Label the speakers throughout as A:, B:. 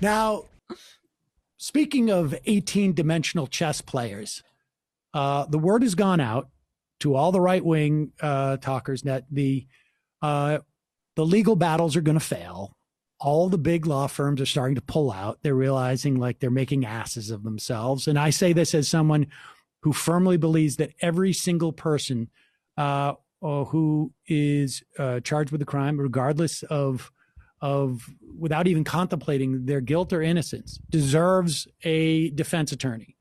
A: Now, speaking of 18-dimensional chess players, the word has gone out to all the right-wing talkers that the legal battles are going to fail. All the big law firms are starting to pull out. They're realizing like they're making asses of themselves. And I say this as someone who firmly believes that every single person who is charged with a crime, regardless of without even contemplating their guilt or innocence, deserves a defense attorney.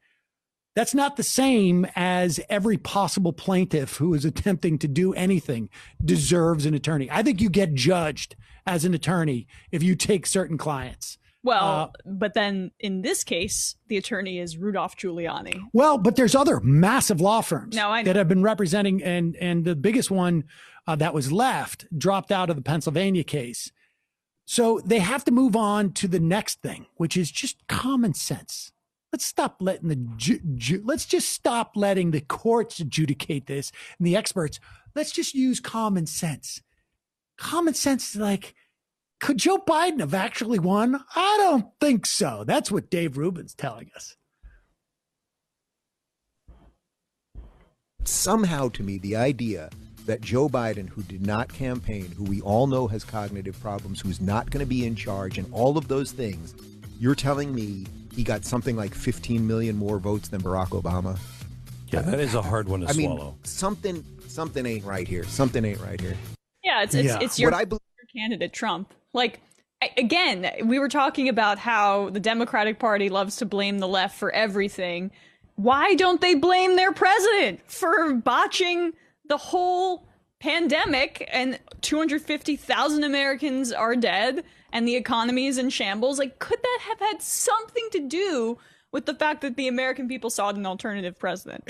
A: That's not the same as every possible plaintiff who is attempting to do anything deserves an attorney. I think you get judged as an attorney if you take certain clients.
B: Well, but then in this case, the attorney is Rudolph Giuliani.
A: Well, but there's other massive law firms
B: that
A: have been representing, and the biggest one that was left dropped out of the Pennsylvania case. So they have to move on to the next thing, which is just common sense. Let's stop letting let's just stop letting the courts adjudicate this and the experts. Let's just use common sense. Common sense is like, could Joe Biden have actually won? I don't think so. That's what Dave Rubin's telling us.
C: Somehow, to me, the idea that Joe Biden, who did not campaign, who we all know has cognitive problems, who's not going to be in charge and all of those things, you're telling me he got something like 15 million more votes than Barack Obama?
D: Yeah, that is a hard one to swallow.
C: Something ain't right here. Something ain't right here.
B: Yeah, it's your candidate, Trump. Like, again, we were talking about how the Democratic Party loves to blame the left for everything. Why don't they blame their president for botching the whole pandemic and 250,000 Americans are dead and the economy is in shambles? Like, could that have had something to do with the fact that the American people sought an alternative president?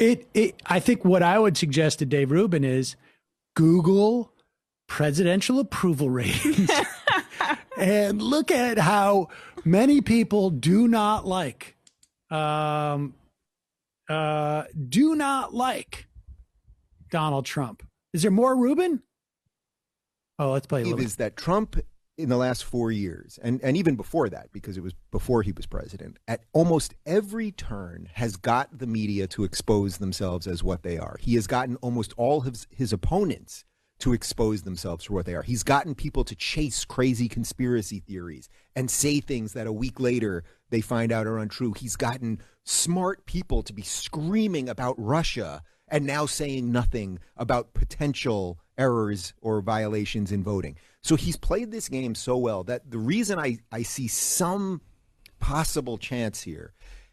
A: I think what I would suggest to Dave Rubin is Google presidential approval ratings and look at how many people do not like Donald Trump. Is there more, Rubin? Oh, let's play a little.
C: Is that Trump in the last 4 years, and even before that, because it was before he was president, at almost every turn has got the media to expose themselves as what they are. He has gotten almost all of his opponents to expose themselves for what they are. He's gotten people to chase crazy conspiracy theories and say things that a week later they find out are untrue. He's gotten smart people to be screaming about Russia and now saying nothing about potential errors or violations in voting. So he's played this game so well that the reason I see some possible chance here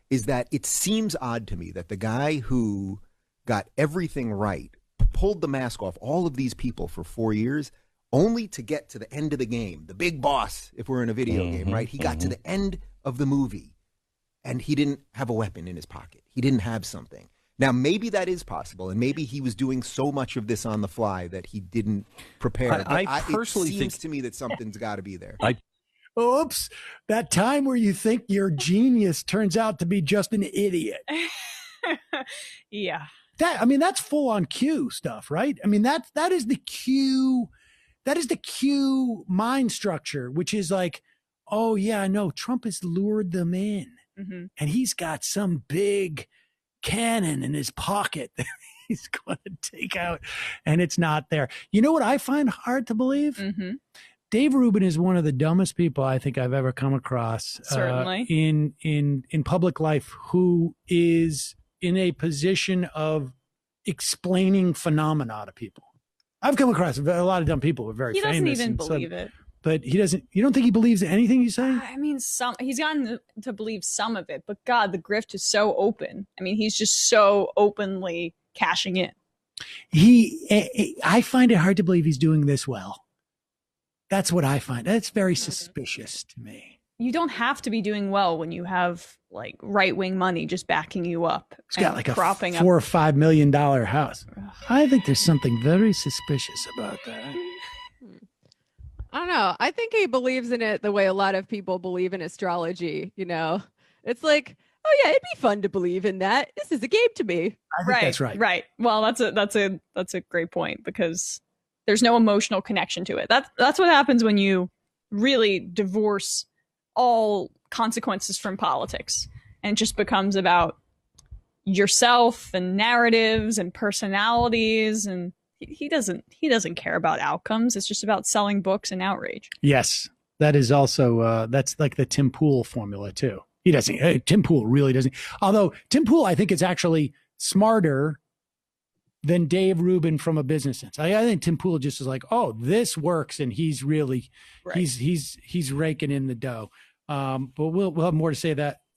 C: is that it seems odd to me that the guy who got everything right, pulled the mask off all of these people for 4 years, only to get to the end of the game, the big boss, if we're in a video game, right? He got to the end of the movie and he didn't have a weapon in his pocket. He didn't have something. Now, maybe that is possible, and maybe he was doing so much of this on the fly that he didn't prepare.
D: I personally
C: it seems
D: think
C: to me that something's got to be there.
A: Oops, that time where you think you're genius turns out to be just an idiot.
B: Yeah.
A: That's full on Q stuff, right? I mean, that is the Q mind structure, which is like, oh yeah, I know Trump has lured them in, and he's got some big cannon in his pocket that he's going to take out, and it's not there. You know what I find hard to believe? Dave Rubin is one of the dumbest people I think I've ever come across.
B: Certainly.
A: In public life, who is in a position of explaining phenomena to people. I've come across a lot of dumb people who are very famous.
B: He doesn't even believe it.
A: But he doesn't. You don't think he believes anything you say?
B: I mean, he's gotten to believe some of it, but God, the grift is so open. I mean, he's just so openly cashing in.
A: I find it hard to believe he's doing this well. That's what I find. That's very suspicious to me.
B: You don't have to be doing well when you have like right-wing money just backing you up.
A: He's got like a $4 or $5 million house. I think there's something very suspicious about that.
E: I don't know. I think he believes in it the way a lot of people believe in astrology. You know, it's like, oh yeah, it'd be fun to believe in that. This is a game to me.
A: I think that's right.
B: Right. Well, that's a great point, because there's no emotional connection to it. That's what happens when you really divorce all consequences from politics, and it just becomes about yourself and narratives and personalities, and he doesn't care about outcomes. It's just about selling books and outrage.
A: Yes, that is also that's like the Tim Pool formula too. He doesn't. Tim Pool really doesn't. Although Tim Pool, I think, is actually smarter than Dave Rubin from a business sense. I think Tim Pool just is like, oh, this works, and he's really he's raking in the dough. But we'll have more to say